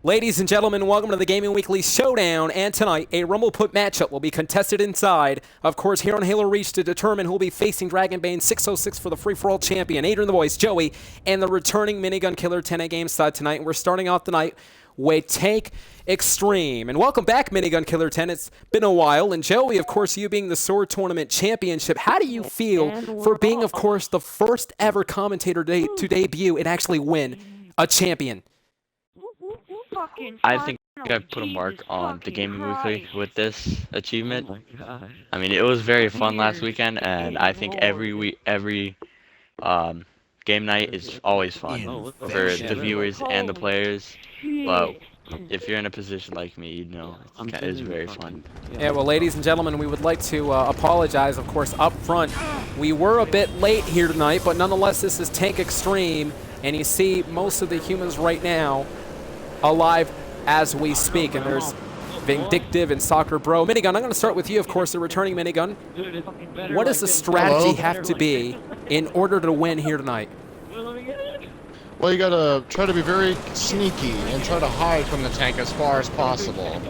Ladies and gentlemen, welcome to the Gaming Weekly Showdown, and tonight, a Rumble Put matchup will be contested inside, of course, here on Halo Reach to determine who will be facing Dragonbane 606 for the free-for-all champion, AdrianTheVoice, Joey, and the returning Minigun Killer 10 game side tonight. And we're starting off the night with CaNtxToUcHxIVIe. And welcome back, Minigun Killer 10. It's been a while. And Joey, of course, you being the Sword Tournament Championship, how do you feel for being, of course, the first ever commentator to debut and actually win a champion? I think I've put a mark on the Gaming Weekly with this achievement. I mean, it was very fun last weekend, and I think every game night is always fun for the viewers and the players. But if you're in a position like me, you know it's very fun. Yeah, well, ladies and gentlemen, we would like to apologize, of course, up front. We were a bit late here tonight, but nonetheless, this is CaNtxToUcHxIVIe, and you see most of the humans right now alive as we speak, and there's Vindictive and Soccer Bro. Minigun, I'm going to start with you, of course, the returning Minigun. What does the strategy have to be in order to win here tonight? Well, you gotta try to be very sneaky and try to hide from the tank as far as possible.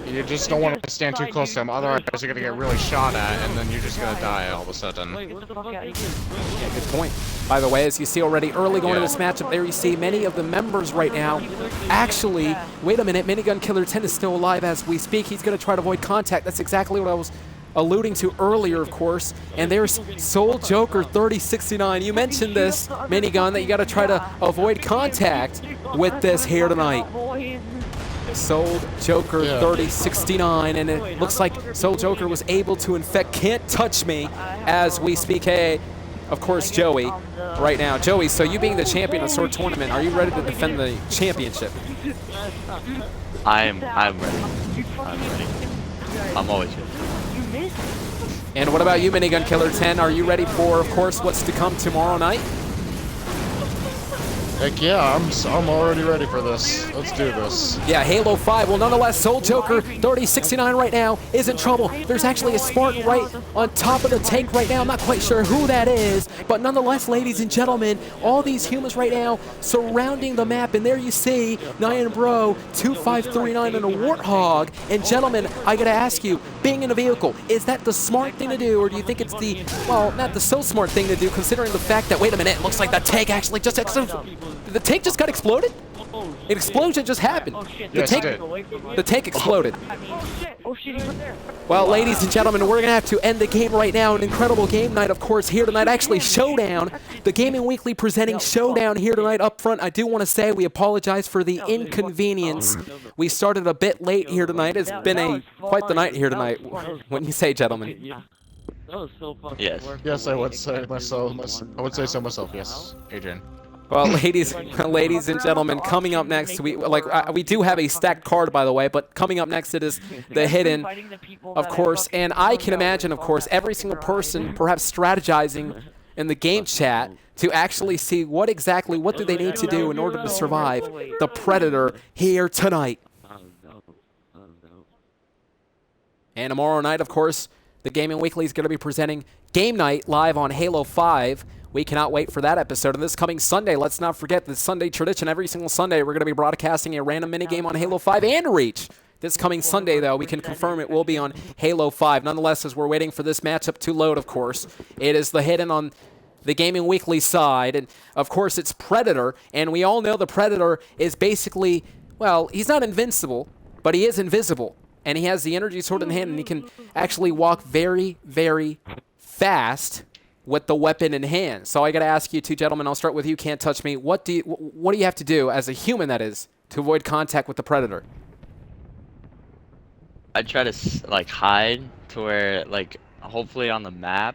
You just don't want to stand too close to him, otherwise you're gonna get really shot at, and then you're just gonna die all of a sudden. Yeah, good point. By the way, as you see already early going into this matchup, there you see many of the members right now. Actually, wait a minute, Minigun Killer 10 is still alive as we speak. He's gonna try to avoid contact. That's exactly what I was alluding to earlier, of course. And there's Soul Joker 3069. You mentioned this, Minigun, that you got to try to avoid contact with this here tonight. Soul Joker 3069, and it looks like Soul Joker was able to infect CaNtxToUcHxIVIe as we speak. Hey, of course, Joey, right now. Joey, so you being the champion of Sword Tournament, are you ready to defend the championship? I'm ready. I'm ready. I'm always ready. And what about you, Minigun Killer 10? Are you ready for, of course, what's to come tomorrow night? Heck yeah, I'm already ready for this. Let's do this. Yeah, Halo 5. Well, nonetheless, Soul Joker 3069 right now is in trouble. There's actually a Spartan right on top of the tank right now. I'm not quite sure who that is, but nonetheless, ladies and gentlemen, all these humans right now surrounding the map, and there you see Nyan Bro 2539 and a Warthog. And gentlemen, I gotta ask you, being in a vehicle, is that the smart thing to do, or do you think it's the, well, not the so smart thing to do, considering the fact that, wait a minute, it looks like the tank actually just the tank just got exploded? An explosion just happened. The tank exploded. Well, ladies and gentlemen, we're going to have to end the game right now. An incredible game night, of course, here tonight. Actually, Showdown, the Gaming Weekly presenting Showdown here tonight up front. I do want to say we apologize for the inconvenience. We started a bit late here tonight. It's been quite the night here tonight. Wouldn't you say, gentlemen? Yes. Yes, I would say myself. I would say so myself. Yes, Adrian. Well, ladies and gentlemen, coming up next, we do have a stacked card, by the way, but coming up next it is the hidden, of course, and I can imagine, of course, every single person perhaps strategizing in the game chat to actually see what do they need to do in order to survive the Predator here tonight. And tomorrow night, of course, the Gaming Weekly is going to be presenting Game Night live on Halo 5. We cannot wait for that episode. And this coming Sunday, let's not forget the Sunday tradition. Every single Sunday, we're going to be broadcasting a random minigame on Halo 5 and Reach. This coming Sunday, though, we can confirm it will be on Halo 5. Nonetheless, as we're waiting for this matchup to load, of course, it is the hidden on the Gaming Weekly side. And, of course, it's Predator. And we all know the Predator is basically, well, he's not invincible, but he is invisible. And he has the energy sword in hand, and he can actually walk very, very fast with the weapon in hand. So I got to ask you two gentlemen, I'll start with you, CaNtxToUcHxIVIe. What do you have to do as a human, that is, to avoid contact with the Predator? I try to hide to where hopefully on the map,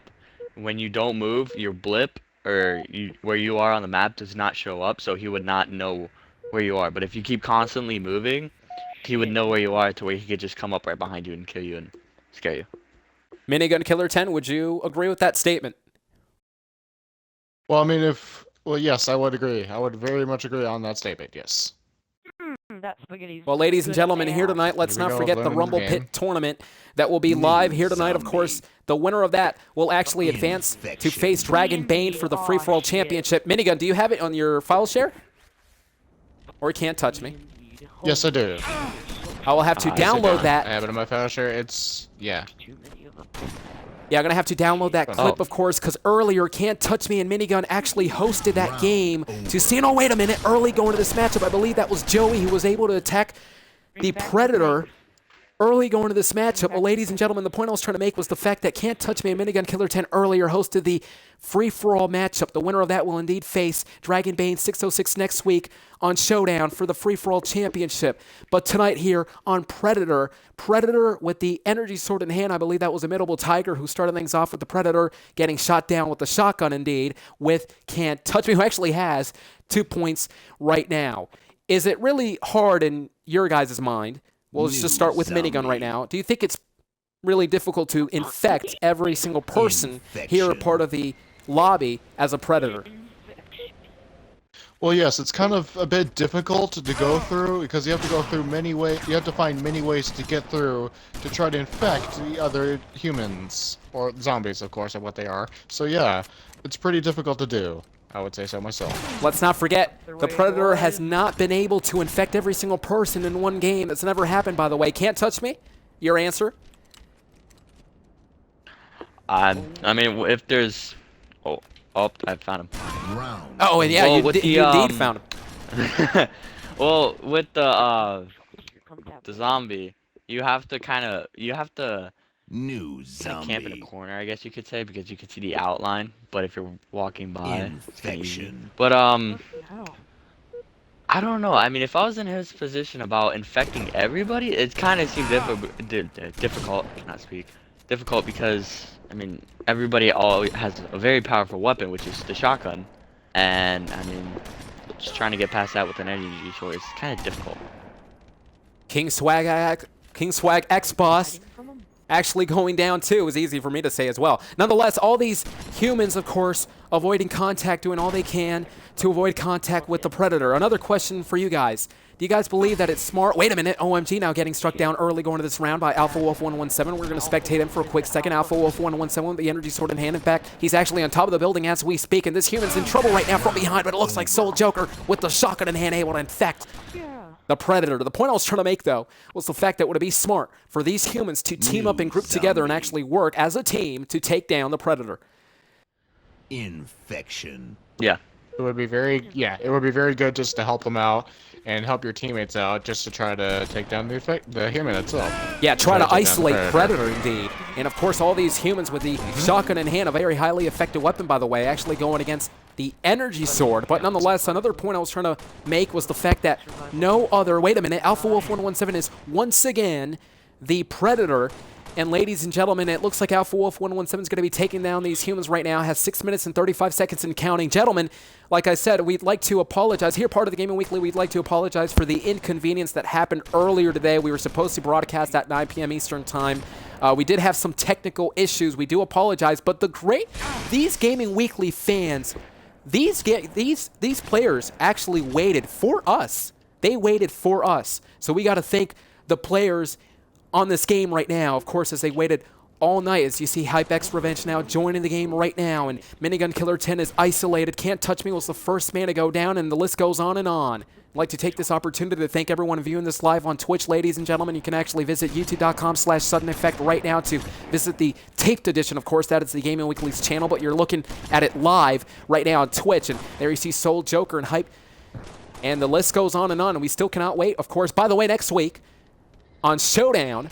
when you don't move, your blip or where you are on the map does not show up, so he would not know where you are. But if you keep constantly moving, he would know where you are to where he could just come up right behind you and kill you and scare you. Minigun Killer 10, would you agree with that statement? Well, I mean, yes, I would agree. I would very much agree on that statement, yes. Well, ladies and gentlemen, here tonight, let's not forget the Rumble Pit tournament that will be live here tonight. Of course, the winner of that will actually advance to face Dragonbane for the free-for-all championship. Minigun, do you have it on your file share? Or CaNtxToUcHxIVIe? Yes, I do. I will have to download that. I have it in my finisher. It's, yeah. Yeah, I'm going to have to download that clip, of course, because earlier, Can't Touch Me and Minigun actually hosted that game to see, no, wait a minute, early going to this matchup, I believe that was Joey who was able to attack the Predator early going to this matchup. Well, ladies and gentlemen, the point I was trying to make was the fact that Can't Touch Me and Minigun Killer 10 earlier hosted the free-for-all matchup. The winner of that will indeed face Dragon Bane 606 next week on ShowDown for the free-for-all championship. But tonight here on Predator with the energy sword in hand, I believe that was Imitable Tiger who started things off with the Predator getting shot down with the shotgun indeed with Can't Touch Me, who actually has 2 points right now. Is it really hard in your guys' mind? Well, let's just start with Minigun right now. Do you think it's really difficult to infect every single person here part of the lobby as a Predator? Well, yes, it's kind of a bit difficult to go through because you have to go through many ways. You have to find many ways to get through to try to infect the other humans or zombies, of course, are what they are. So yeah, it's pretty difficult to do. I would say so myself. Let's not forget, the Predator has not been able to infect every single person in one game. That's never happened, by the way. Can't Touch Me? Your answer? I mean, if there's... Oh, I found him. Oh, and yeah, well, you indeed found him. Well, with the zombie, you have to camp in a corner, I guess you could say, because you can see the outline. But if you're walking by, it's kinda easy. But I don't know. I mean, if I was in his position about infecting everybody, it kind of seemed difficult. Cannot speak. Difficult because I mean, everybody always has a very powerful weapon, which is the shotgun, and I mean, just trying to get past that with an energy sword is kind of difficult. King Swag X Boss actually going down too is easy for me to say as well. Nonetheless, all these humans, of course, avoiding contact, doing all they can to avoid contact with the Predator. Another question for you guys. Do you guys believe that it's smart? Wait a minute, OMG now getting struck down early going to this round by Alpha Wolf 117. We're going to spectate him for a quick second. Alpha Wolf 117 with the energy sword in hand. In fact, he's actually on top of the building as we speak, and this human's in trouble right now from behind, but it looks like Soul Joker with the shotgun in hand able to infect the Predator. The point I was trying to make, though, was the fact that would it be smart for these humans to team up and group together and actually work as a team to take down the Predator. Infection. Yeah. It would be very good just to help them out and help your teammates out just to try to take down the human itself. Yeah, try to isolate Predator indeed. And of course all these humans with the shotgun in hand, a very highly effective weapon by the way, actually going against the energy sword. But nonetheless, another point I was trying to make was the fact that no other, wait a minute, Alpha Wolf 117 is once again the Predator. And ladies and gentlemen, it looks like Alpha Wolf 117 is going to be taking down these humans right now. Has 6 minutes and 35 seconds and counting. Gentlemen, like I said, we'd like to apologize. Here, part of the Gaming Weekly, we'd like to apologize for the inconvenience that happened earlier today. We were supposed to broadcast at 9 p.m. Eastern Time. We did have some technical issues. We do apologize. But these Gaming Weekly fans, these players actually waited for us. They waited for us. So we got to thank the players on this game right now, of course, as they waited all night. As you see HypeX Revenge now joining the game right now, and Minigun Killer 10 is isolated. Can't Touch Me was the first man to go down, and the list goes on and on. I'd like to take this opportunity to thank everyone viewing this live on Twitch, ladies and gentlemen. You can actually visit youtube.com/suddeneffect right now to visit the taped edition. Of course, that is the Gaming Weekly's channel, but you're looking at it live right now on Twitch, and there you see Soul Joker and Hype, and the list goes on, and we still cannot wait. Of course, by the way, next week, on ShowDown,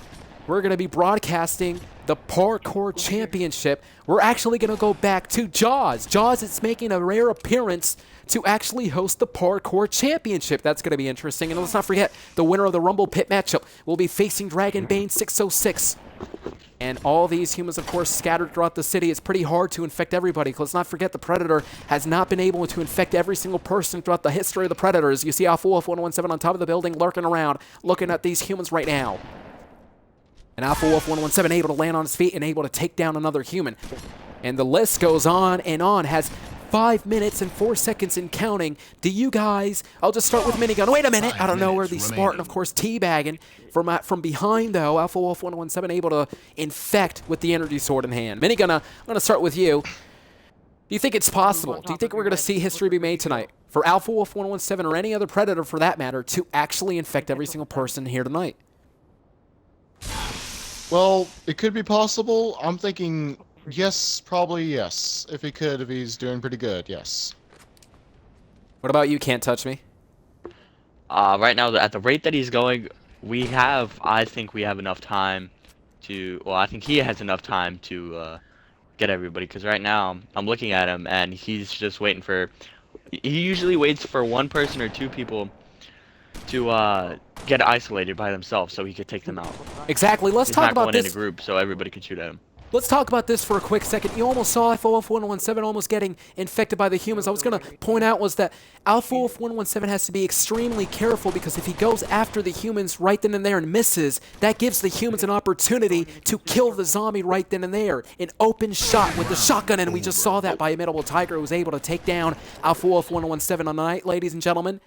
we're going to be broadcasting the Parkour Championship. We're actually going to go back to Jaws. Jaws is making a rare appearance to actually host the Parkour Championship. That's going to be interesting. And let's not forget, the winner of the Rumble Pit matchup will be facing Dragon Bane 606. And all these humans, of course, scattered throughout the city. It's pretty hard to infect everybody. Let's not forget the Predator has not been able to infect every single person throughout the history of the Predators. You see Alpha Wolf 117 on top of the building, lurking around, looking at these humans right now. And Alpha Wolf 117 able to land on his feet and able to take down another human. And the list goes on and on. Has 5 minutes and 4 seconds and counting. Do you guys... I'll just start with Minigun. Wait a minute. I don't know where the Spartan, of course, teabagging. From behind, though, Alpha Wolf 117 able to infect with the energy sword in hand. Minigun, I'm going to start with you. Do you think it's possible? Do you think we're going to see history be made tonight for Alpha Wolf 117 or any other Predator for that matter to actually infect every single person here tonight? Well, it could be possible. I'm thinking yes, probably yes. If he could, if he's doing pretty good, yes. What about you, Can't Touch Me? Right now, at the rate that he's going, I think we have enough time to, well, I think he has enough time to get everybody, because right now, I'm looking at him, and he's just waiting for, he usually waits for one person or two people to get isolated by themselves so he could take them out. Exactly. Let's He's talk not about going this. in a group so everybody can shoot at him. Let's talk about this for a quick second. You almost saw Alpha Wolf 117 almost getting infected by the humans. I was going to point out was that Alpha Wolf 117 has to be extremely careful because if he goes after the humans right then and there and misses, that gives the humans an opportunity to kill the zombie right then and there. An open shot with the shotgun, and we just saw that by Imitable Tiger, who was able to take down Alpha Wolf 117 on the night, ladies and gentlemen.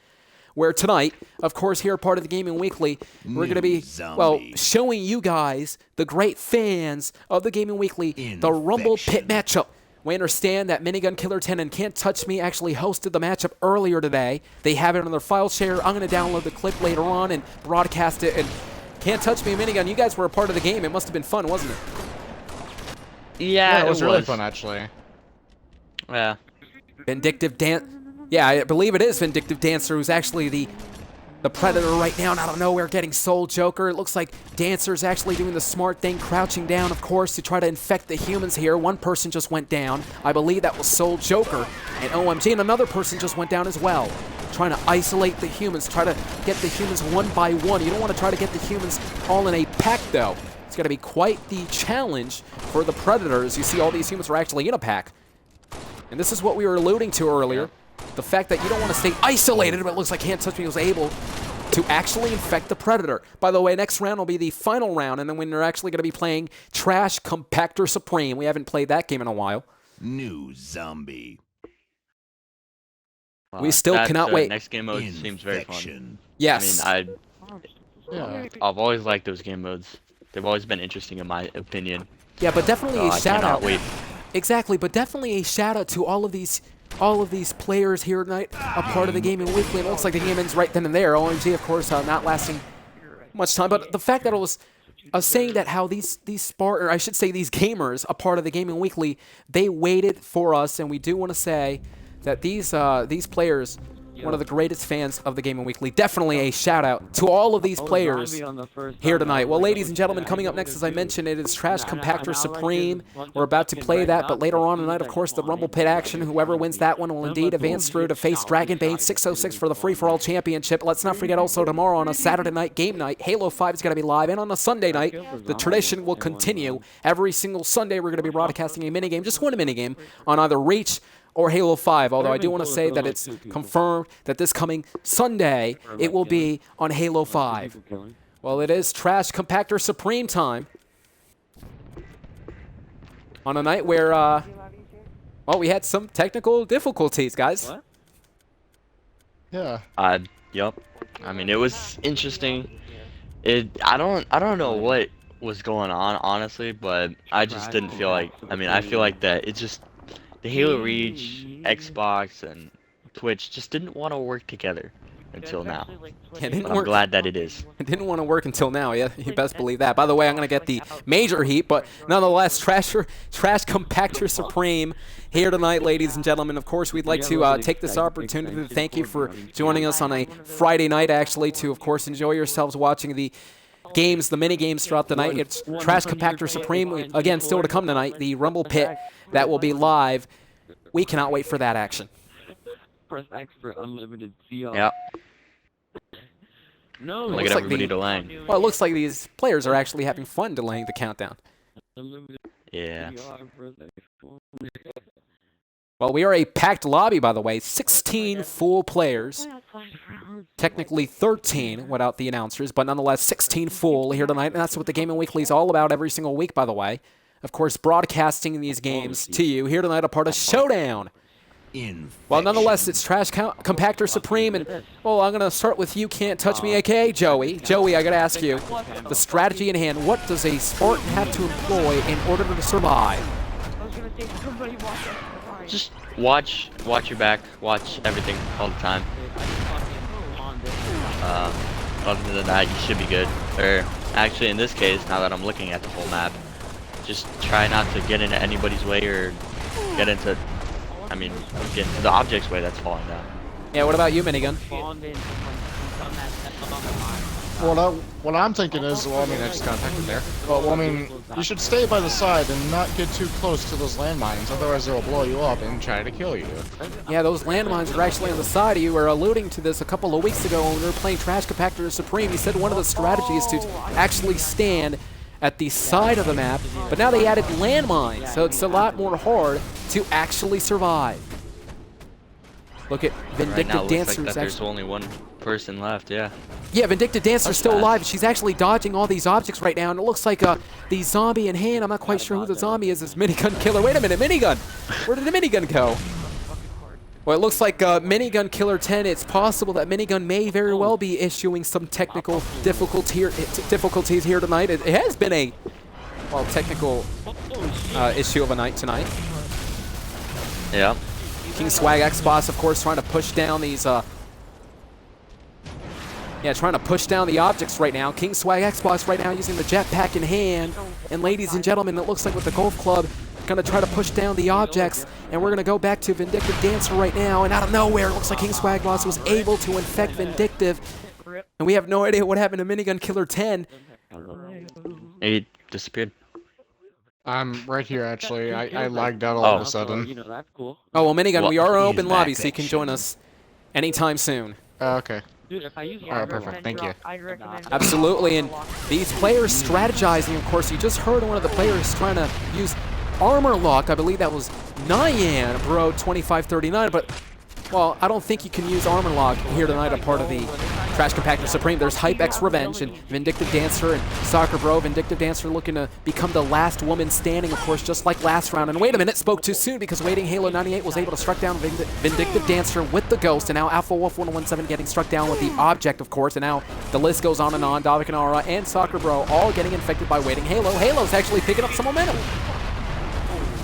Where tonight, of course, here part of the Gaming Weekly, we're going to be, well, showing you guys, the great fans of the Gaming Weekly, the Rumble Pit matchup. We understand that Minigun Killer 10 and Can't Touch Me actually hosted the matchup earlier today. They have it on their file share. I'm going to download the clip later on and broadcast it. And Can't Touch Me and Minigun, you guys were a part of the game. It must have been fun, wasn't it? Yeah, it was really fun, actually. Yeah. Vindictive Dance. Yeah, I believe it is Vindictive Dancer, who's actually the Predator right now, and out of nowhere getting Soul Joker. It looks like Dancer's actually doing the smart thing, crouching down, of course, to try to infect the humans here. One person just went down. I believe that was Soul Joker. And OMG, and another person just went down as well. Trying to isolate the humans, try to get the humans one by one. You don't want to try to get the humans all in a pack, though. It's going to be quite the challenge for the Predators. You see all these humans are actually in a pack. And this is what we were alluding to earlier. The fact that you don't want to stay isolated, but it looks like Can't Touch Me was able to actually infect the Predator. By the way, next round will be the final round, and then when they're actually going to be playing Trash Compactor Supreme. We haven't played that game in a while. New zombie. We still cannot wait. Next game mode seems very fun. Yes. I mean, I've always liked those game modes. They've always been interesting in my opinion. Yeah, but definitely a shout out. Wait. Exactly, but definitely a shout out to all of these players here tonight, a part of the Gaming Weekly. It looks like the game ends right then and there. OMG, of course, not lasting much time. But the fact that I was saying that how these gamers, a part of the Gaming Weekly, they waited for us, and we do want to say that these players, one of the greatest fans of the Gaming Weekly. Definitely a shout out to all of these players here tonight. Well, ladies and gentlemen, coming up next, as I mentioned, it is Trash Compactor Supreme. We're about to play that, but later on tonight, of course, the Rumble Pit action. Whoever wins that one will indeed advance through to face Dragonbane 606 for the free-for-all championship. Let's not forget also tomorrow on a Saturday night game night, Halo 5 is going to be live, and on a Sunday night, the tradition will continue. Every single Sunday, we're going to be broadcasting a minigame, just one minigame, on either Reach or Halo 5, although I do want to say that it's confirmed that this coming Sunday, it will be on Halo 5. Well, it is Trash Compactor Supreme time. On a night where, well, we had some technical difficulties, guys. What? Yeah. Yep. I mean, it was interesting. I don't know what was going on, honestly, but I just didn't feel like, I feel like that it just, the Halo Reach, Xbox, and Twitch just didn't want to work together until now. I'm glad that it is. It didn't want to work until now, yeah, you best believe that. By the way, I'm going to get the major heat, but nonetheless, Trash Compactor Supreme here tonight, ladies and gentlemen. Of course, we'd like to take this opportunity to thank you for joining us on a Friday night, actually, to, of course, enjoy yourselves watching the games, the mini games throughout the night. It's Trash Compactor Supreme. Again, still to come tonight, the Rumble Pit that will be live. We cannot wait for that action. Press X for unlimited CR. Yeah. No. Look at everybody delaying. Well, it looks like these players are actually having fun delaying the countdown. Yeah. Well, we are a packed lobby, by the way. 16 full players. Technically 13 without the announcers, but nonetheless 16 full here tonight. And that's what the Gaming Weekly is all about every single week, by the way. Of course, broadcasting these games to you here tonight, a part of ShowDown. Well, nonetheless, it's Trash Compactor Supreme, and, well, I'm going to start with you, Can't Touch Me, a.k.a. Joey. Joey, I got to ask you, the strategy in hand, what does a Spartan have to employ in order to survive? Just watch your back, watch everything all the time. Other than that, you should be good. Or actually, in this case, now that I'm looking at the whole map, just try not to get into anybody's way or get into the object's way that's falling down. Yeah, what about you, Minigun? What I'm thinking is, well, I mean, I just got affected there. Well, I mean, you should stay by the side and not get too close to those landmines, otherwise they'll blow you up and try to kill you. Yeah, those landmines are actually on the side of you. We were alluding to this a couple of weeks ago when we were playing Trash Compactor Supreme. He said one of the strategies to actually stand at the side of the map, but now they added landmines, so it's a lot more hard to actually survive. Look at Vindictive Right now, it looks Dancer. like that there's only one person left, yeah. Yeah, Vindictive Dancer's still fast. alive. She's actually dodging all these objects right now, and it looks like the zombie in hand, I'm not quite sure who the zombie is Minigun Killer. Wait a minute, Minigun! Where did the Minigun go? Well, it looks like Minigun Killer 10, it's possible that Minigun may very well be issuing some technical difficulties here tonight. It has been a, well, technical issue of a night tonight. Yeah. CaNtxToUcHxIVIe, of course, trying to push down these, trying to push down the objects right now. CaNtxToUcHxIVIe right now using the jetpack in hand. And ladies and gentlemen, it looks like with the golf club, gonna try to push down the objects. And we're gonna go back to Vindictive Dancer right now. And out of nowhere, it looks like CaNtxToUcHxIVIe was able to infect Vindictive. And we have no idea what happened to Minigun Killer 10. He disappeared. I'm right here, actually. I lagged out all of a sudden. You know, that's cool. Oh, well, Minigun, we are in He's open back lobby, so you can action. join us anytime soon. Okay. Dude, if I use Alright, perfect. Thank you. Absolutely, and these players strategizing, of course, you just heard one of the players trying to use armor lock. I believe that was Nyan, Bro 2539, but, well, I don't think you can use armor lock here tonight, a part of the Trash Compactor Supreme. There's HypeX Revenge and Vindictive Dancer and Soccer Bro. Vindictive Dancer looking to become the last woman standing, of course, just like last round. And wait a minute, spoke too soon because Waiting Halo 98 was able to struck down Vindictive Dancer with the Ghost, and now Alpha Wolf 117 getting struck down with the Object, of course, and now the list goes on and on. Davik and Aura and Soccer Bro all getting infected by Waiting Halo. Halo's actually picking up some momentum.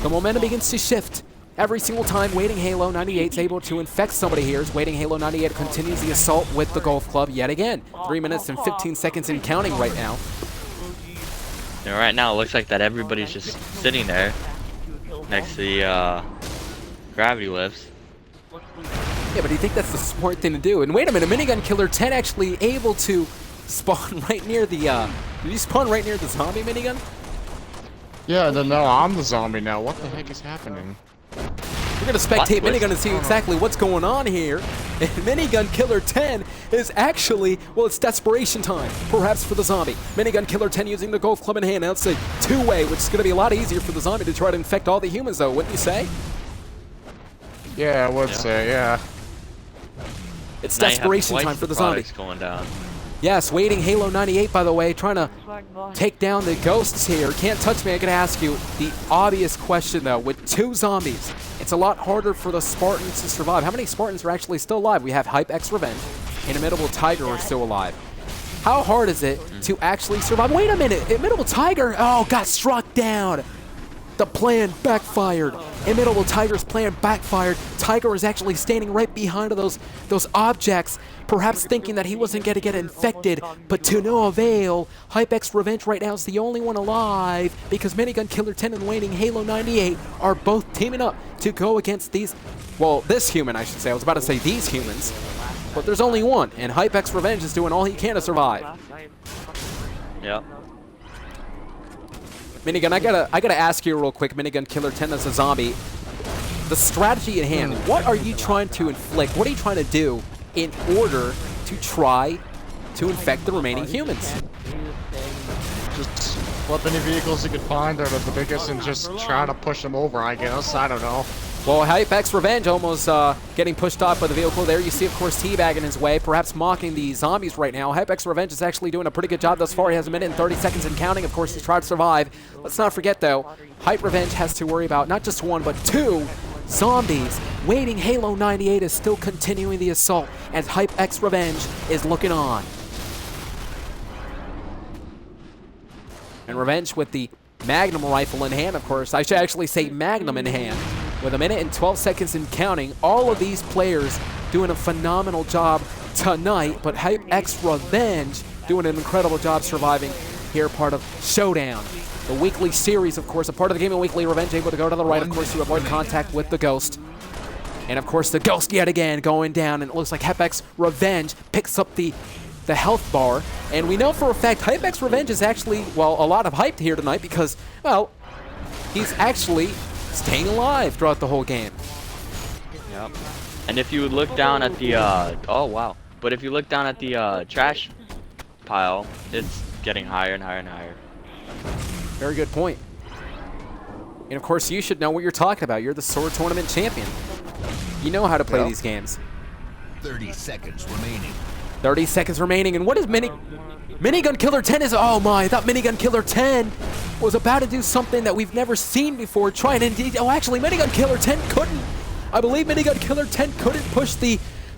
The momentum begins to shift. Every single time Waiting Halo 98 is able to infect somebody here, as Waiting Halo 98 continues the assault with the golf club yet again. 3 minutes and 15 seconds in counting right now. Yeah, right now it looks like that everybody's just sitting there next to the gravity lifts. Yeah, but do you think that's the smart thing to do? And wait a minute, Minigun Killer 10 actually able to spawn right near the, did you spawn right near the zombie, Minigun? Yeah, then now I'm the zombie now. What the heck is happening? We're going to spectate Minigun to see exactly what's going on here. And Minigun Killer 10 is actually, well, it's desperation time, perhaps for the zombie. Minigun Killer 10 using the golf club in hand. Now it's a two-way, which is going to be a lot easier for the zombie to try to infect all the humans, though, wouldn't you say? Yeah, I would say, yeah. It's Now you have desperation twice time for the products zombie. going down. Yes, Waiting Halo 98, by the way, trying to take down the ghosts here. Can't touch me. I gotta ask you the obvious question, though. With two zombies, it's a lot harder for the Spartans to survive. How many Spartans are actually still alive? We have HypeX Revenge and Imitable Tiger are still alive. How hard is it to actually survive? Wait a minute. Imitable Tiger, oh, got struck down. The plan backfired. Imitable Tiger's plan backfired. Tiger is actually standing right behind those objects, perhaps thinking that he wasn't going to get infected, but to no avail. HypeX Revenge right now is the only one alive because Minigun Killer 10 and Waiting Halo 98 are both teaming up to go against these, well, this human, I should say. I was about to say these humans, but there's only one, and HypeX Revenge is doing all he can to survive. Yep. Minigun, I gotta ask you real quick, Minigun Killer 10 as a zombie. The strategy at hand, what are you trying to inflict? What are you trying to do in order to try to infect the remaining humans? Just flip any vehicles you could find that are the biggest and just try to push them over, I guess. I don't know. Well, HypeX Revenge almost getting pushed off by the vehicle there. You see, of course, teabagging his way, perhaps mocking the zombies right now. HypeX Revenge is actually doing a pretty good job thus far. He has a minute and 30 seconds in counting. Of course, he's tried to survive. Let's not forget, though, Hype Revenge has to worry about not just one, but two zombies. Waiting Halo 98 is still continuing the assault as HypeX Revenge is looking on. And Revenge with the Magnum rifle in hand, of course. I should actually say Magnum in hand. with 1 minute and 12 seconds and counting. All of these players doing a phenomenal job tonight, but CaNtxToUcHxIVIe doing an incredible job surviving here, part of ShowDown. The weekly series, of course, a part of the Gaming Weekly Revenge, able to go to the right, of course, to avoid contact with the Ghost. And, of course, the Ghost yet again going down, and it looks like CaNtxToUcHxIVIe picks up the health bar. And we know for a fact CaNtxToUcHxIVIe is actually, well, a lot of hype here tonight because, well, he's actually staying alive throughout the whole game. Yep. And if you look down at the, oh, wow. But if you look down at the trash pile, it's getting higher and higher and higher. Very good point. And of course, you should know what you're talking about. You're the Sword Tournament champion. You know how to play these games. 30 seconds remaining. 30 seconds remaining. And what is Minigun Killer 10 is? Oh my, I thought Minigun Killer 10 was about to do something that we've never seen before. Try and indeed. Oh, actually, Minigun Killer 10 couldn't. I believe Minigun Killer 10 couldn't push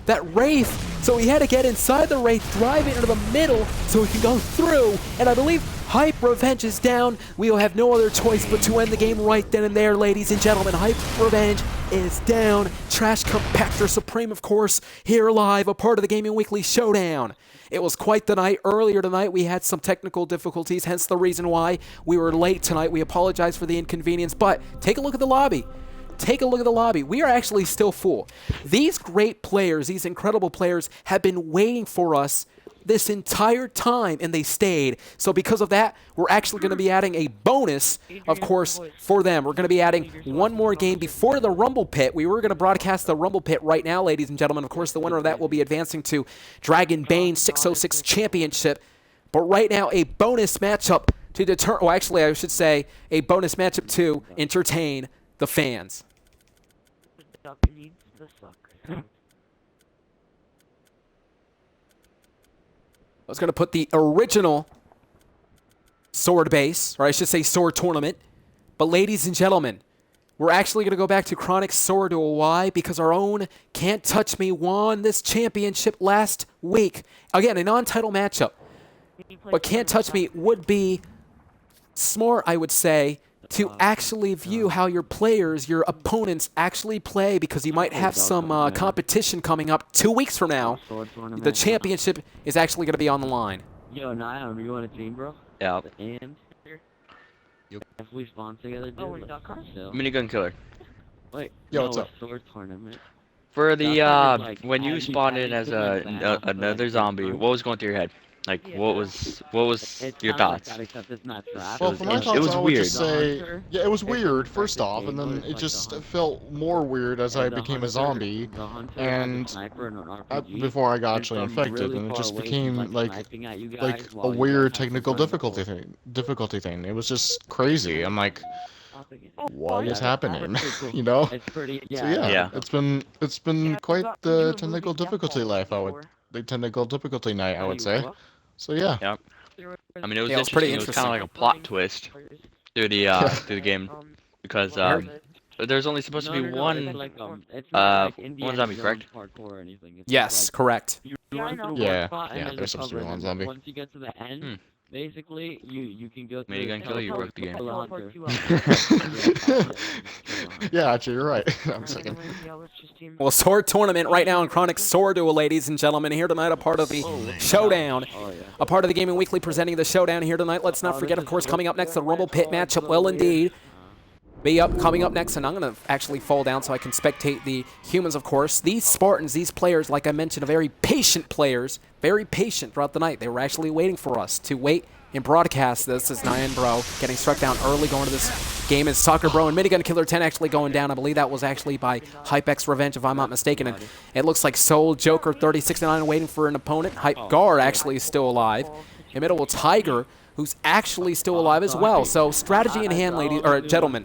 that Wraith, so he had to get inside the Wraith, drive it into the middle so he can go through. And I believe Hype Revenge is down. We will have no other choice but to end the game right then and there, ladies and gentlemen. Hype Revenge is down. Trash Compactor Supreme, of course, here live, a part of the Gaming Weekly Showdown. It was quite the night. Earlier tonight, we had some technical difficulties, hence the reason why we were late tonight. We apologize for the inconvenience, but take a look at the lobby. Take a look at the lobby. We are actually still full. These great players, these incredible players, have been waiting for us this entire time, and they stayed. So because of that, we're actually going to be adding a bonus, of course, for them. We're going to be adding one more game before the Rumble Pit. We were going to broadcast the Rumble Pit right now, ladies and gentlemen. Of course, the winner of that will be advancing to Dragon Bane 606 Championship. But right now, a bonus matchup to deter... Well, actually, I should say a bonus matchup to entertain the fans. I was going to put the original Sword base, or I should say Sword Tournament. But ladies and gentlemen, we're actually going to go back to CaNtxToUcHxIVIe. Why? Because our own Can't Touch Me won this championship last week. Again, a non-title matchup. But Can't Touch Me would be smart, I would say, to actually view how your players, your opponents actually play, because you might have some competition coming up 2 weeks from now. The championship is actually going to be on the line. Yo, Niall, are you on a team, bro? Yeah. And if we spawn together, dude, Minigun Killer. Wait, Yo, no, what's up? Sword tournament. For the, when you spawned in as another zombie, what was going through your head? Like, what was your thoughts? Well, for my thoughts, I would just say, yeah, it was weird, first off, and then it just felt more weird as I became a zombie, and before I got actually infected, and it just became like a weird technical difficulty thing. It was just crazy. I'm like, what is happening? You know? So yeah, it's been quite the technical difficulty the technical difficulty night, I would say. So yeah. Yep. I mean, it was was pretty interesting. It was kind of like a plot twist through the game, because there's only supposed to be one zombie, correct? Yes, correct. Yeah, there's supposed to be one zombie. Once you get to the end, basically, you can go through. Minigun Killer, you broke the game. Yeah, actually, you're right. I'm second. Well, Sword Tournament right now in CaNtxToUcHxIVIe, ladies and gentlemen. Here tonight, a part of the Showdown. A part of the Gaming Weekly presenting the Showdown here tonight. Let's not forget, of course, coming up next, the Rumble Pit matchup will indeed be coming up next, and I'm going to actually fall down so I can spectate the humans, of course. These Spartans, these players, like I mentioned, are very patient players, very patient throughout the night. They were actually waiting for us to wait and broadcast this as Nyan Bro getting struck down early going to this game as Soccer Bro and Minigun Killer 10 actually going down. I believe that was actually by CaNtxToUcHxIVIe, if I'm not mistaken. And it looks like Soul Joker 3069 waiting for an opponent. Hype Guard actually is still alive. In middle, Tiger, who's actually still alive as well. So strategy in hand, ladies or gentlemen.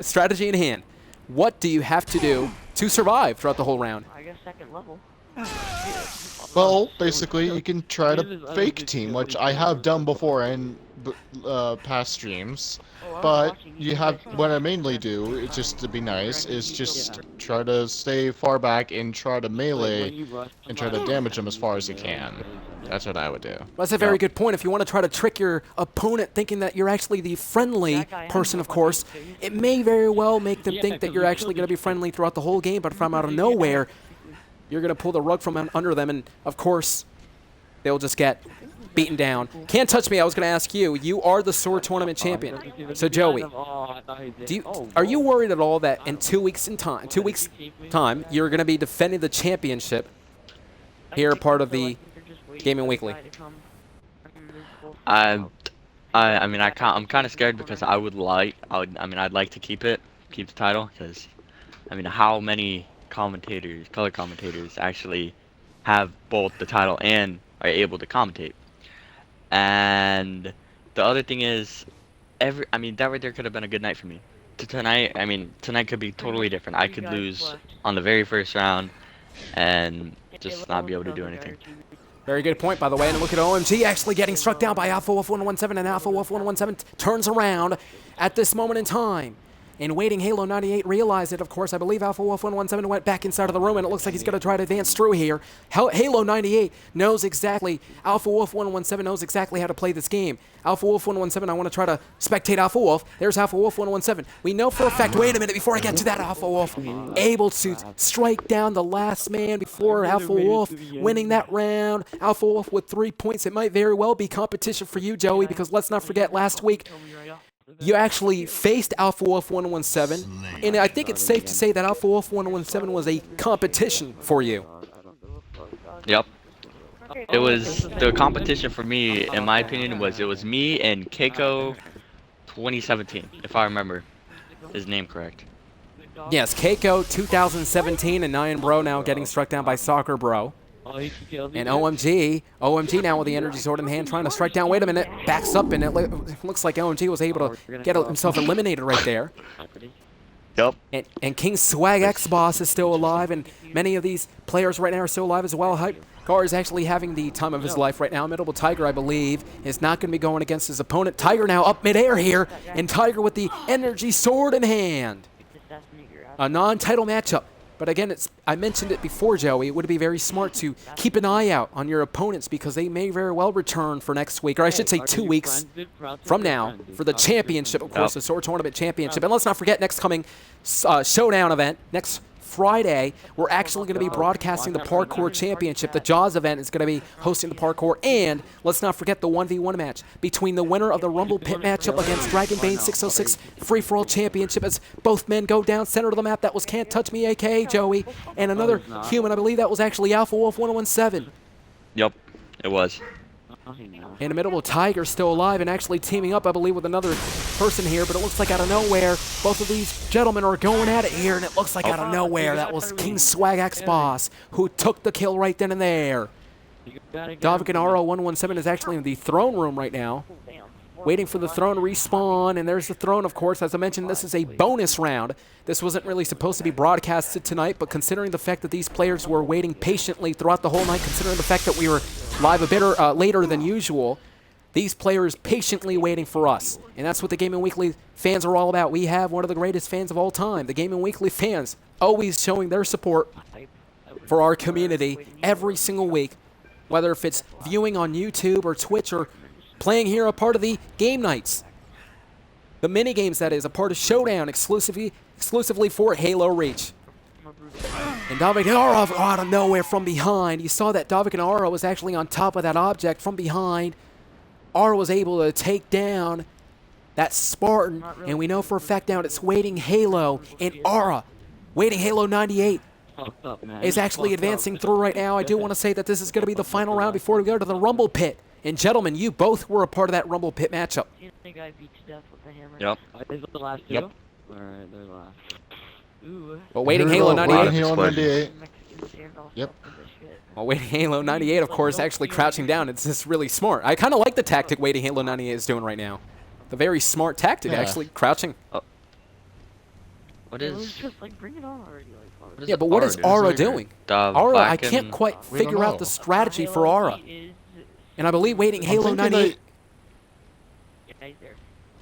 Strategy in hand. What do you have to do to survive throughout the whole round? I guess second level. Well, basically, you can try to fake team, which I have done before in past streams. But you have what I mainly do, is just to be nice, is just try to stay far back and try to melee and try to damage them as far as you can. That's what I would do. That's a very good point. If you want to try to trick your opponent thinking that you're actually the friendly person, of course, it may very well make them think that you're actually going to be friendly throughout the whole game, but from out of nowhere, you're going to pull the rug from under them, and of course, they'll just get beaten down. Can't touch me. I was going to ask you. You are the sword tournament champion. So Joey, are you worried at all that in 2 weeks time, you're going to be defending the championship here, part of the Gaming Weekly? I mean, I'm kind of scared because I'd like to keep the title, because, I mean, how many color commentators actually have both the title and are able to commentate? And the other thing is, that right there could have been a good night for me. Tonight could be totally different. I could lose on the very first round and just not be able to do anything. Very good point, by the way. And look at OMG actually getting struck down by Alpha Wolf 117, and Alpha Wolf 117 turns around at this moment in time. And waiting Halo 98 realized it, of course. I believe Alpha Wolf 117 went back inside of the room, and it looks like he's going to try to advance through here. Halo 98 knows exactly, Alpha Wolf 117 knows exactly how to play this game. Alpha Wolf 117, I want to try to spectate Alpha Wolf. There's Alpha Wolf 117. We know for a fact, wait a minute, before I get to that, Alpha Wolf able to strike down the last man before Alpha Wolf winning that round. Alpha Wolf with 3 points. It might very well be competition for you, Joey, because let's not forget last week, you actually faced Alpha Wolf 117, and I think it's safe to say that Alpha Wolf 117 was a competition for you. Yep. It was the competition for me, in my opinion, it was me and Keiko 2017, if I remember his name correct. Yes, Keiko 2017, and Nyan Bro now getting struck down by Soccer Bro. And OMG now with the energy sword in hand, trying to strike down. Wait a minute, backs up, and it looks like OMG was able to get himself eliminated right there. Yep. And CaNtxToUcHxIVie is still alive, and many of these players right now are still alive as well. Hypecar is actually having the time of his life right now. Middle Tiger, I believe, is not going to be going against his opponent. Tiger now up midair here, and Tiger with the energy sword in hand. A non-title matchup. But again, I mentioned it before, Joey. It would be very smart to keep an eye out on your opponents, because they may very well return for next week, or I should say 2 weeks from now, for the championship, of course, the Sword Tournament Championship. And let's not forget, next coming ShowDown event, next Friday, we're actually going to be broadcasting the Parkour Championship. The Jaws event is going to be hosting the Parkour, and let's not forget the 1v1 match between the winner of the Rumble Pit matchup against Dragonbane 606 Free-For-All Championship, as both men go down center of the map. That was Can't Touch Me, a.k.a. Joey, and another human. I believe that was actually Alpha Wolf 117. Yep, it was. And the middle Tiger still alive and actually teaming up, I believe, with another person here, but it looks like out of nowhere, both of these gentlemen are going at it here, and it looks like out of nowhere, that was CaNtxToUcHxIVie who took the kill right then and there. Davik and RO117 is actually in the throne room right now, waiting for the throne to respawn, and there's the throne, of course. As I mentioned, this is a bonus round. This wasn't really supposed to be broadcasted tonight, but considering the fact that these players were waiting patiently throughout the whole night, considering the fact that we were live a bit later than usual, these players patiently waiting for us. And that's what the Gaming Weekly fans are all about. We have one of the greatest fans of all time, the Gaming Weekly fans, always showing their support for our community every single week, whether if it's viewing on YouTube or Twitch or playing here, a part of the game nights. The mini games, that is, a part of ShowDown exclusively for Halo Reach. And Davik and Ara out of nowhere from behind. You saw that Davik and Ara was actually on top of that object from behind. Ara was able to take down that Spartan, and we know for a fact now it's Waiting Halo, and Ara, Waiting Halo 98, is actually advancing through right now. I do want to say that this is going to be the final round before we go to the Rumble Pit. And gentlemen, you both were a part of that Rumble Pit matchup. Yep. Is it the last two? Yep. Alright, they're the last. Ooh. Well, Waiting Halo 98. Halo 98. Yep. Well, Waiting Halo 98, of course, actually crouching down. It's just really smart. I kind of like the tactic Waiting Halo 98 is doing right now. The very smart tactic, actually, crouching. What It was is? just like, bring it on already. Like, What Yeah, but what is doing? Aura Exactly. doing? The Aura, I fucking- can't quite We don't figure out know. the strategy for Aura. And I believe waiting I'm Halo thinking 98. Yeah, he's there.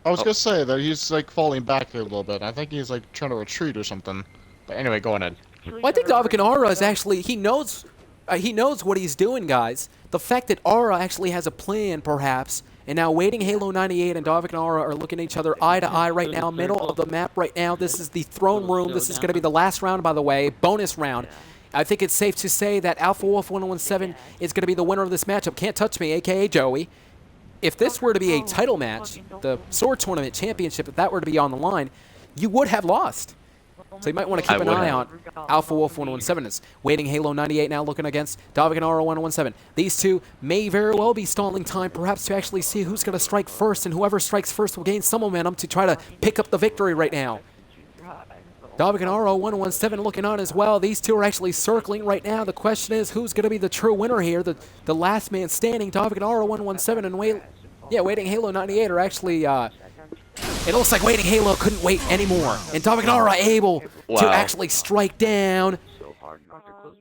I was Oh. gonna say that he's like falling back a little bit. I think he's like trying to retreat or something. But anyway, go ahead. Well, I think Davik and Aura is actually, he knows what he's doing, guys. The fact that Aura actually has a plan, perhaps, and now waiting Halo 98 and Davik and Aura are looking at each other eye to eye right now, middle of the map right now. This is the throne room. This is going to be the last round, by the way, bonus round. I think it's safe to say that Alpha Wolf 1017 is going to be the winner of this matchup. Can't touch me, a.k.a. Joey. If this were to be a title match, the Sword Tournament Championship, if that were to be on the line, you would have lost. So you might want to keep I an would eye have. on Alpha Wolf 117 is waiting Halo 98 now looking against Davik and Aura 117. These two may very well be stalling time, perhaps to actually see who's going to strike first, and whoever strikes first will gain some momentum to try to pick up the victory right now. Davik and Aura 117 looking on as well. These two are actually circling right now. The question is who's going to be the true winner here, the last man standing. Davik and Aura 117 and waiting Halo 98 are actually it looks like waiting Halo couldn't wait anymore. And Davik and Aura able to Wow. actually strike down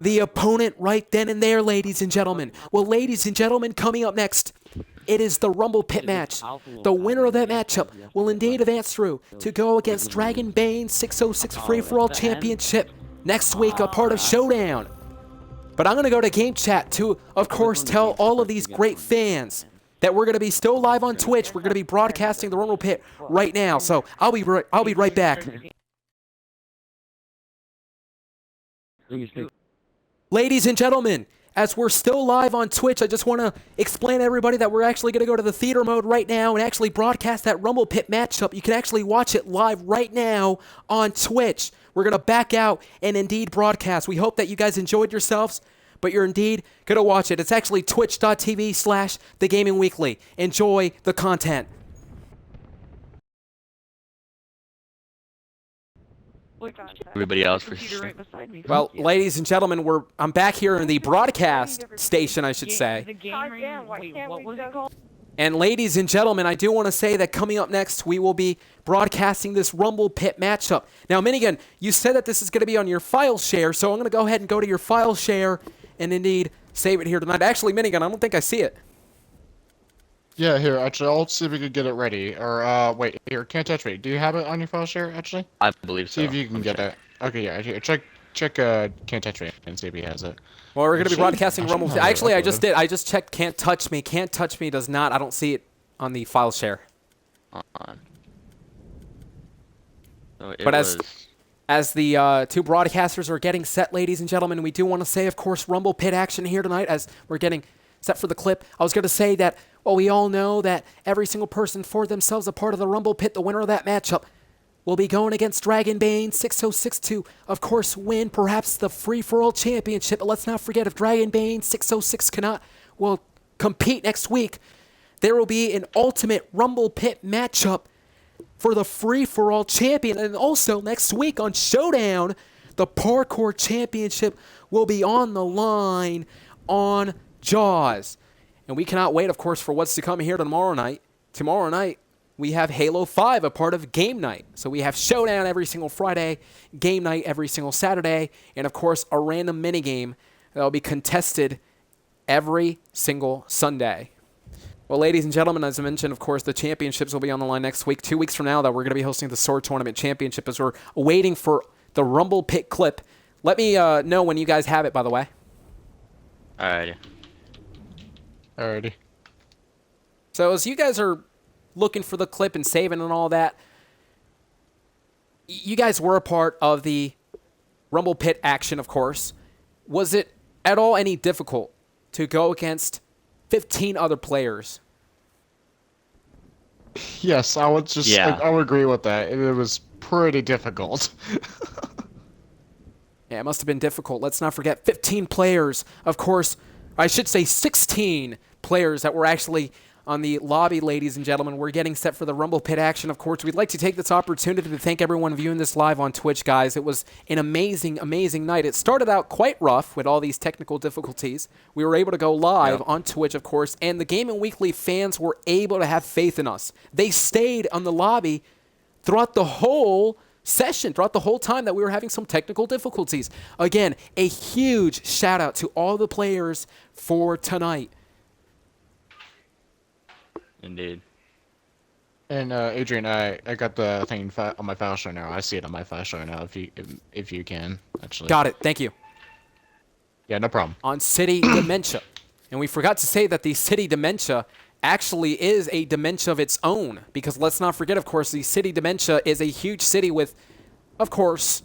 the opponent right then and there, ladies and gentlemen. Well, ladies and gentlemen, coming up next, it is the Rumble Pit match. The winner of that matchup will indeed advance through to go against Dragon Bane 606 Free-For-All Championship next week, a part of ShowDown. But I'm going to go to Game Chat to, of course, tell all of these great fans that we're going to be still live on Twitch. We're going to be broadcasting the Rumble Pit right now. So I'll be right back. Ladies and gentlemen, as we're still live on Twitch, I just want to explain to everybody that we're actually going to go to the theater mode right now and actually broadcast that Rumble Pit matchup. You can actually watch it live right now on Twitch. We're going to back out and indeed broadcast. We hope that you guys enjoyed yourselves, but you're indeed going to watch it. It's actually twitch.tv/thegamingweekly. Enjoy the content. Everybody else for Well, ladies and gentlemen, I'm back here in the broadcast station, I should say. The game room. Wait, what was it called? And ladies and gentlemen, I do want to say that coming up next, we will be broadcasting this Rumble Pit matchup. Now, Minigun, you said that this is going to be on your file share, so I'm going to go ahead and go to your file share and indeed save it here tonight. Actually, Minigun, I don't think I see it. Yeah, here, actually, I'll see if we can get it ready. Or, wait, here, CaNtxToUcHxIVIe. Do you have it on your file share, actually? I believe so. See if you can get it. Okay, yeah, here, check CaNtxToUcHxIVIe and see if he has it. Well, we're going to be Should- broadcasting I should Rumble have Pit. it Actually, I uploaded. just did. I just checked Can't Touch Me. Can't Touch Me does not. I don't see it on the file share. On. So it But as- was- As the two broadcasters are getting set, ladies and gentlemen, we do want to say, of course, Rumble Pit action here tonight as we're getting set for the clip. I was going to say that, well, we all know that every single person for themselves a part of the Rumble Pit, the winner of that matchup, will be going against Dragon Bane 606 to, of course, win perhaps the free-for-all championship. But let's not forget, if Dragon Bane 606 will compete next week, there will be an ultimate Rumble Pit matchup for the free-for-all champion. And also next week on ShowDown, the parkour championship will be on the line on Jaws. And we cannot wait, of course, for what's to come here tomorrow night. Tomorrow night, we have Halo 5, a part of Game Night. So we have ShowDown every single Friday, Game Night every single Saturday, and of course, a random minigame that will be contested every single Sunday. Well, ladies and gentlemen, as I mentioned, of course, the championships will be on the line next week. 2 weeks from now, that we're going to be hosting the Sword Tournament Championship as we're waiting for the Rumble Pit clip. Let me know when you guys have it, by the way. Alrighty. Alrighty. So as you guys are looking for the clip and saving and all that, you guys were a part of the Rumble Pit action, of course. Was it at all any difficult to go against 15 other players? Yes, I would just, Yeah. I would agree with that. It was pretty difficult. Yeah, it must have been difficult. Let's not forget 15 players, of course. I should say 16 players that were actually on the lobby, ladies and gentlemen. We're getting set for the Rumble Pit action, of course. We'd like to take this opportunity to thank everyone viewing this live on Twitch, guys. It was an amazing, amazing night. It started out quite rough with all these technical difficulties. We were able to go live on Twitch, of course, and the Gaming Weekly fans were able to have faith in us. They stayed on the lobby throughout the whole session, throughout the whole time that we were having some technical difficulties. Again, a huge shout out to all the players for tonight. Indeed. And Adrian, I got the thing on my file show now. I see it on my file show now. If you can actually. Got it. Thank you. Yeah, no problem. On City Dementia. And we forgot to say that the City Dementia actually is a dementia of its own. Because let's not forget, of course, the City Dementia is a huge city with, of course,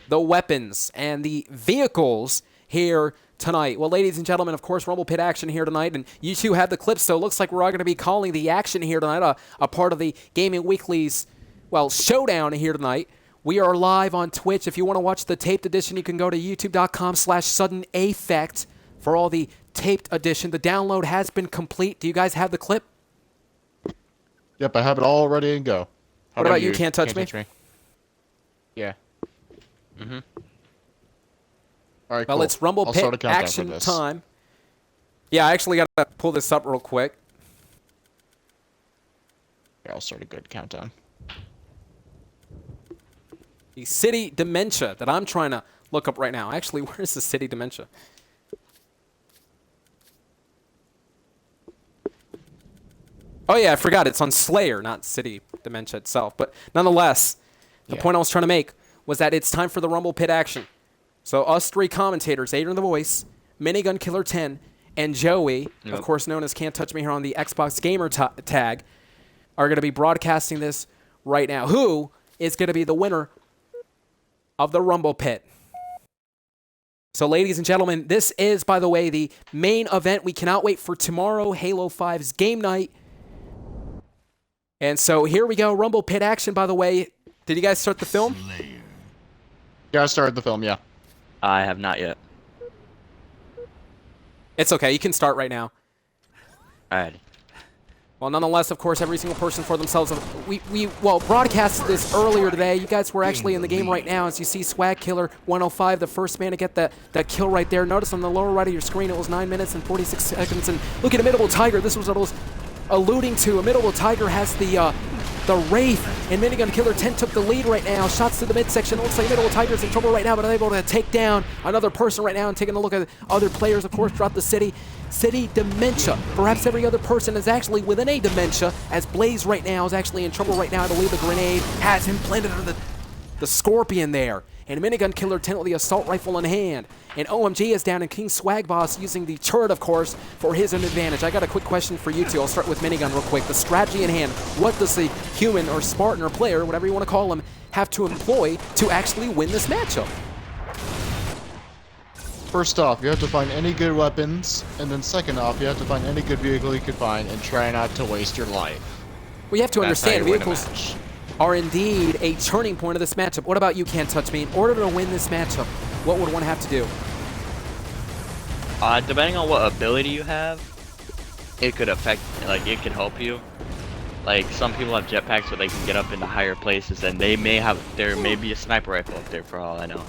the weapons and the vehicles here tonight. Well, ladies and gentlemen, of course, Rumble Pit action here tonight. And you two have the clips, so it looks like we're all going to be calling the action here tonight, a part of the Gaming Weekly's, well, showdown here tonight. We are live on Twitch. If you want to watch the taped edition, you can go to youtube.com/suddenaffect for all the taped edition. The download has been complete. Do you guys have the clip? Yep, I have it all ready and go. What about you? Can't touch me? Yeah. Mm-hmm. All right, Well, cool. it's Rumble I'll start a Pit countdown action for this. time. Yeah, I actually got to pull this up real quick. Yeah, I'll start a good countdown. The City Dementia that I'm trying to look up right now. Actually, where is the City Dementia? Oh, yeah, I forgot. It's on Slayer, not City Dementia itself. But nonetheless, the point I was trying to make was that it's time for the Rumble Pit action. So us three commentators, AdrianTheVoice, Minigun Killer 10, and Joey, of course known as Can't Touch Me here on the Xbox Gamer tag, are going to be broadcasting this right now. Who is going to be the winner of the Rumble Pit? So, ladies and gentlemen, this is, by the way, the main event. We cannot wait for tomorrow, Halo 5's game night. And so here we go, Rumble Pit action, by the way. Did you guys start the film? Yeah, I started the film, yeah. I have not yet. It's okay, you can start right now. Alright. Well, nonetheless, of course, every single person for themselves. We broadcasted this earlier today. You guys were actually in the game right now. As you see, Swag Killer 105, the first man to get that kill right there. Notice on the lower right of your screen, it was 9 minutes and 46 seconds. And look at Imitable Tiger. This was what I was alluding to. Imitable Tiger has the Wraith, and Minigun Killer 10 took the lead right now. Shots to the midsection. It looks like Imitable Tiger's in trouble right now, but unable to take down another person right now. And taking a look at other players, of course, throughout the city. City Dementia. Perhaps every other person is actually within a dementia, as Blaze right now is actually in trouble right now. I believe the grenade has him planted under the Scorpion there. And Minigun Killer 10 with the assault rifle in hand. And OMG is down, and King Swag Boss using the turret, of course, for his own advantage. I got a quick question for you two. I'll start with Minigun real quick. The strategy in hand, what does the human or Spartan or player, whatever you want to call him, have to employ to actually win this matchup? First off, you have to find any good weapons, and then second off, you have to find any good vehicle you can find and try not to waste your life. Well, you have to That's how understand you win a vehicles match. are indeed a turning point of this matchup. What about you, Can't Touch Me? In order to win this matchup, what would one have to do? Depending on what ability you have, it could affect, like, it could help you. Like, some people have jetpacks so they can get up into higher places, and there may be a sniper rifle up there for all I know.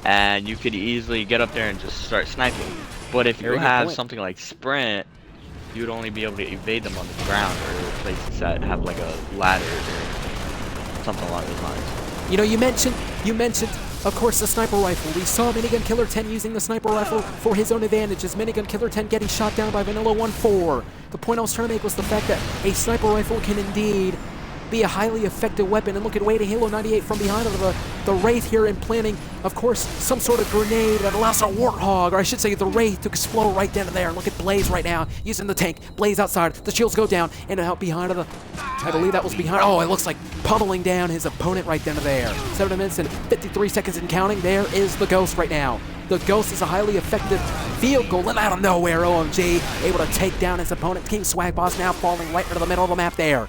And you could easily get up there and just start sniping. But if you Very good have point. something like sprint, you'd only be able to evade them on the ground or places that have like a ladder or something along those lines. You know, you mentioned, of course, the sniper rifle. We saw Minigun Killer 10 using the sniper rifle for his own advantage, as Minigun Killer 10 getting shot down by Vanilla 1-4. The point I was trying to make was the fact that a sniper rifle can indeed be a highly effective weapon. And look at way to Halo 98 from behind of the Wraith here, and planting, of course, some sort of grenade that allows a Warthog, or I should say the Wraith, to explode right down there. And look at Blaze right now using the tank. Blaze outside, the shields go down, and out behind of the, I believe that was behind, oh, it looks like pummeling down his opponent right down there. 7 minutes and 53 seconds and counting. There is the Ghost right now. The Ghost is a highly effective vehicle, and out of nowhere, OMG, able to take down his opponent. King Swag Boss now falling right into the middle of the map there.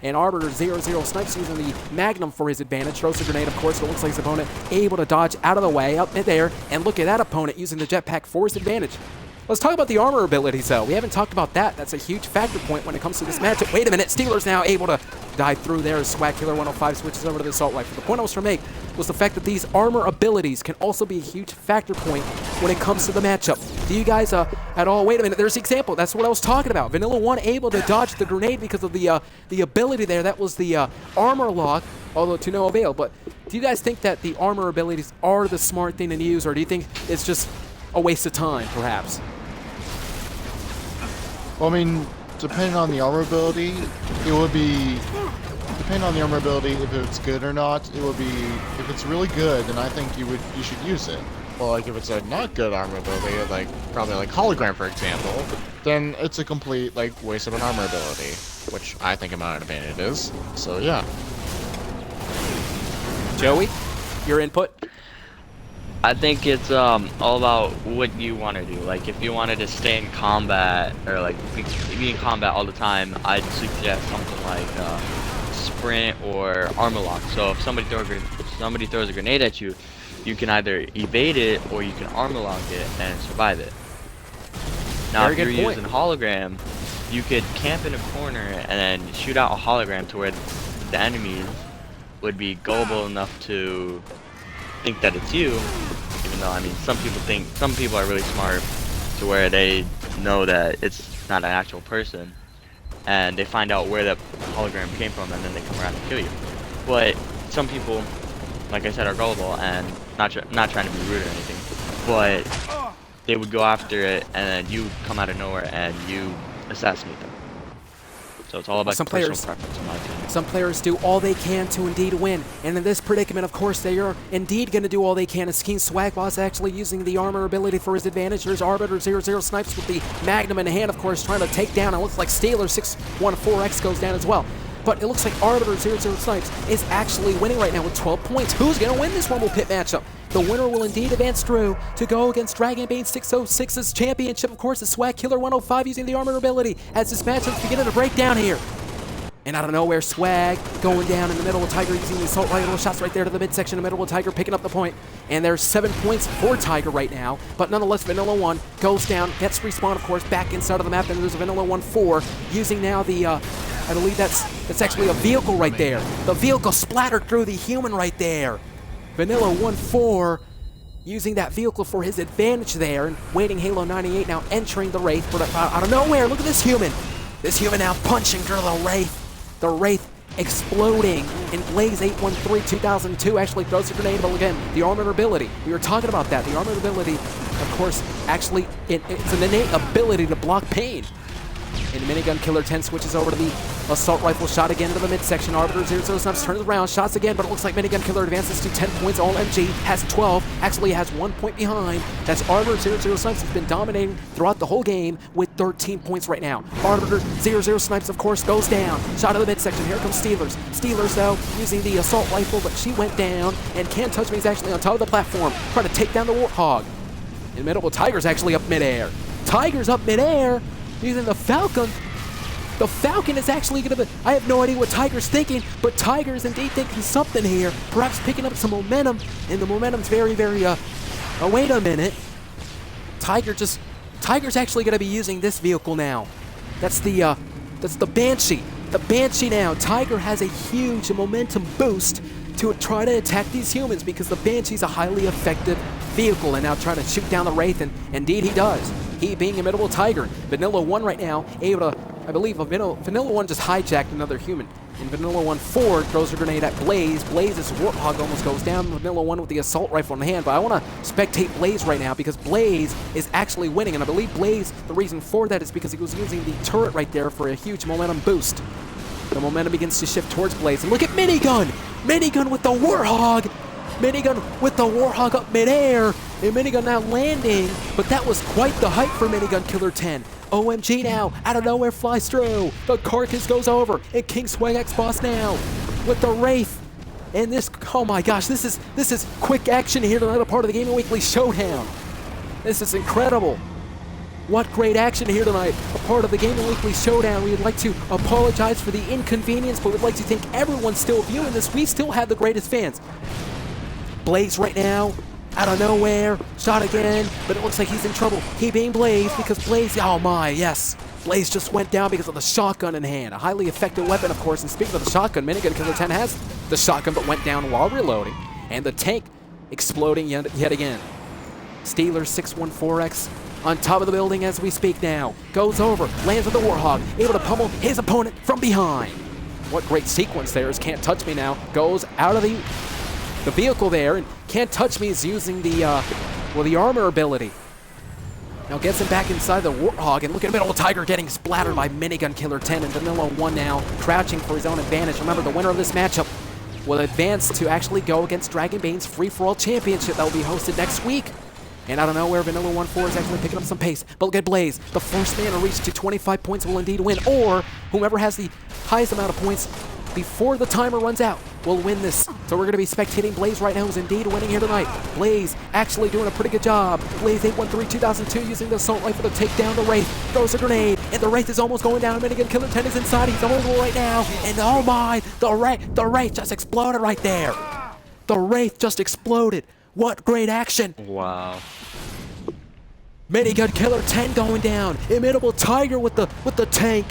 And Arbiter 00 snipes using the Magnum for his advantage. Throws the grenade, of course, but it looks like his opponent able to dodge out of the way, up there. And look at that opponent using the jetpack for his advantage. Let's talk about the armor abilities, though. We haven't talked about that. That's a huge factor point when it comes to this matchup. Wait a minute, Steeler's now able to dive through there as Swag Killer 105 switches over to the assault rifle. The point I was trying to make was the fact that these armor abilities can also be a huge factor point when it comes to the matchup. Do you guys at all? Wait a minute. There's the example. That's what I was talking about. Vanilla 1 able to dodge the grenade because of the ability there. That was the armor lock, although to no avail. But do you guys think that the armor abilities are the smart thing to use, or do you think it's just a waste of time, perhaps? Well, I mean, depending on the armor ability, it would be... Depending on the armor ability, if it's good or not, it would be... If it's really good, then I think you should use it. Well, like, if it's a not good armor ability, like, probably like hologram, for example, then it's a complete, like, waste of an armor ability, which I think in my opinion it is. So, yeah. Joey, your input? I think it's all about what you want to do. Like, if you wanted to stay in combat or like be in combat all the time, I'd suggest something like sprint or armor lock. So if somebody throws a grenade at you, you can either evade it or you can armor lock it and survive it. Now, if you're using hologram, you could camp in a corner and then shoot out a hologram to where the enemies would be gullible enough to think that it's you, even though, I mean, some people are really smart to where they know that it's not an actual person, and they find out where that hologram came from, and then they come around and kill you. But some people, like I said, are gullible and not trying to be rude or anything, but they would go after it, and then you come out of nowhere and you assassinate them. So it's all about personal preference, in my opinion. Some players do all they can to indeed win, and in this predicament, of course, they are indeed going to do all they can. As CaNtxToUcHxIVIe actually using the armor ability for his advantage. There's Arbiter 00 snipes with the Magnum in hand, of course, trying to take down. It looks like Steeler 614X goes down as well. But it looks like Arbiter 00 snipes is actually winning right now with 12 points. Who's going to win this Rumble Pit matchup? The winner will indeed advance through to go against Dragonbane 606's championship, of course, the Swag Killer 105 using the armor ability as this matchup's beginning to break down here. And out of nowhere, Swag going down in the middle of Tiger using the assault rifle. Shots right there to the midsection in the middle of Tiger, picking up the point. And there's 7 points for Tiger right now. But nonetheless, Vanilla 1 goes down, gets respawned, of course, back inside of the map. And there's a Vanilla 1-4 using now the, I believe that's actually a vehicle right there. The vehicle splattered through the human right there. Vanilla 1-4 using that vehicle for his advantage there. And waiting Halo 98 now entering the Wraith. But out of nowhere, look at this human. This human now punching through the Wraith. The Wraith exploding, and Blaze 813-2002 actually throws a grenade. But again, the armored ability, we were talking about that. The armored ability, of course, actually, it's an innate ability to block pain. And Minigun Killer 10 switches over to the assault rifle, shot again into the midsection. Arbiter 00 snaps, turns around, shots again, but it looks like Minigun Killer advances to 10 points. All MG has 12, actually has 1 point behind. That's Arbiter 00 snipes has been dominating throughout the whole game with 13 points right now. Arbiter 00 snipes, of course, goes down. Shot to the midsection. Here comes Steelers. Steelers, though, using the assault rifle, but she went down, and CaNtxToUcHxIVIe is actually on top of the platform, trying to take down the Warthog. In the middle, well, Tiger's actually up midair. Tiger's up midair using the Falcon. The Falcon is actually going to be... I have no idea what Tiger's thinking, but Tiger's indeed thinking something here. Perhaps picking up some momentum, and the momentum's very, very... Oh, wait a minute. Tiger's actually going to be using this vehicle now. That's the Banshee. The Banshee now. Tiger has a huge momentum boost to try to attack these humans because the Banshee's a highly effective vehicle, and now trying to shoot down the Wraith, and indeed he does. He being imitable Tiger. Vanilla 1 right now able to... I believe Vanilla 1 just hijacked another human. And Vanilla 1-4 throws a grenade at Blaze. Blaze's Warthog almost goes down. Vanilla 1 with the assault rifle in hand. But I want to spectate Blaze right now because Blaze is actually winning. And I believe Blaze, the reason for that is because he was using the turret right there for a huge momentum boost. The momentum begins to shift towards Blaze. And look at Minigun! Minigun with the Warthog! Minigun with the Warthog up midair. And Minigun now landing. But that was quite the height for Minigun Killer 10. OMG now, out of nowhere flies through. The carcass goes over, and CaNtxToUcHxIVIe boss now with the Wraith. And this, oh my gosh, this is quick action here tonight, a part of the Gaming Weekly Showdown. This is incredible. What great action here tonight, a part of the Gaming Weekly Showdown. We would like to apologize for the inconvenience, but we'd like to thank everyone still viewing this. We still have the greatest fans. Blaze right now, out of nowhere, shot again, but it looks like he's in trouble. He being Blaze, because Blaze, oh my, yes. Blaze just went down because of the shotgun in hand. A highly effective weapon, of course, and speaking of the shotgun, Minigun Killer 10 has the shotgun, but went down while reloading. And the tank exploding yet again. Steeler 614X on top of the building as we speak now. Goes over, lands with the Warthog, able to pummel his opponent from behind. What great sequence there is CaNtxToUcHxIVie now. Goes out of the vehicle there, and CaNtxToUcHxIVie is using the armor ability. Now gets him back inside the Warthog, and look at Middle Tiger getting splattered by Minigun Killer 10, and Vanilla 1 now crouching for his own advantage. Remember, the winner of this matchup will advance to actually go against Dragonbane's Free-For-All Championship that will be hosted next week. And I don't know where Vanilla 1-4 is actually picking up some pace. But look at Blaze. The first man to reach to 25 points will indeed win. Or whomever has the highest amount of points before the timer runs out will win this. So we're going to be spectating Blaze right now, who's indeed winning here tonight. Blaze actually doing a pretty good job. Blaze 813-2002 using the assault rifle to take down the Wraith. Throws a grenade, and the Wraith is almost going down. Minigun Killer 10 is inside. He's vulnerable right now. And oh my, the Wraith just exploded right there. The Wraith just exploded. What great action. Wow. Minigun Killer 10 going down. Imitable Tiger with the tank.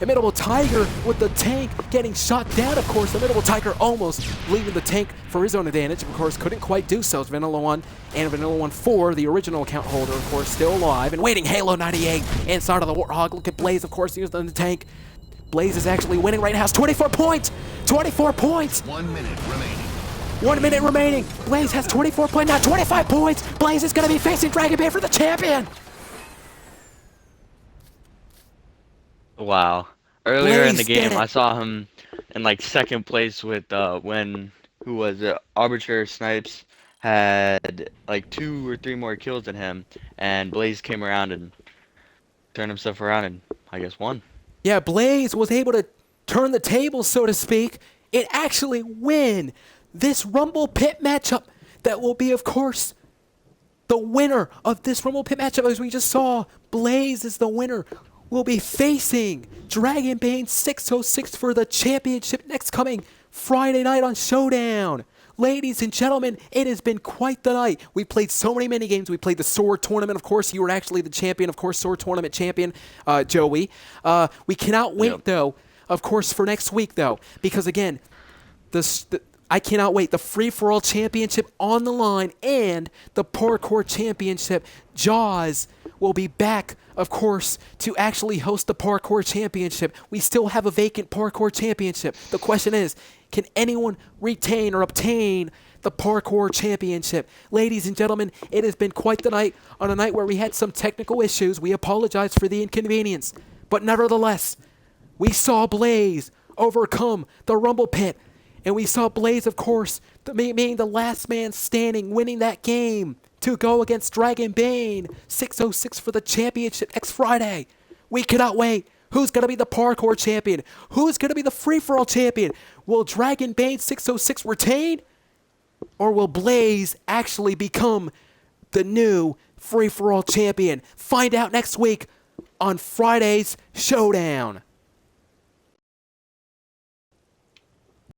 Imitable Tiger with the tank getting shot down, of course. Imitable Tiger almost leaving the tank for his own advantage. Of course, couldn't quite do so. It's Vanilla 1 and Vanilla 1-4, the original account holder, of course, still alive and waiting. Halo 98 inside of the Warthog. Look at Blaze, of course, using the tank. Blaze is actually winning right now. Has 24 points. 24 points. 1 minute remaining. 1 minute remaining. Blaze has 24 points, now 25 points. Blaze is going to be facing Dragonbane for the champion. Wow. Earlier in the Blaze did game, it. I saw him in like second place with when who was it? Arbitrary Snipes had like 2 or 3 more kills than him, and Blaze came around and turned himself around and I guess won. Yeah, Blaze was able to turn the tables, so to speak, and actually win this Rumble Pit matchup that will be, of course, the winner of this Rumble Pit matchup. As we just saw, Blaze is the winner. Will be facing Dragonbane 606 for the championship next coming Friday night on ShowDown. Ladies and gentlemen, it has been quite the night. We played so many mini-games. We played the Sword Tournament, of course. You were actually the champion, of course, Sword Tournament champion, Joey. We cannot wait, though, of course, for next week, though, because, again, I cannot wait. The Free-For-All Championship on the line and the Parkour Championship. Jaws will be back, of course, to actually host the Parkour Championship. We still have a vacant Parkour Championship. The question is, can anyone retain or obtain the Parkour Championship? Ladies and gentlemen, it has been quite the night. On a night where we had some technical issues, we apologize for the inconvenience. But nevertheless, we saw Blaze overcome the Rumble Pit. And we saw Blaze, of course, being the last man standing, winning that game to go against Dragonbane 606 for the championship next Friday. We cannot wait. Who's going to be the Parkour champion? Who's going to be the Free-For-All champion? Will Dragonbane 606 retain? Or will Blaze actually become the new Free-For-All champion? Find out next week on Friday's ShowDown.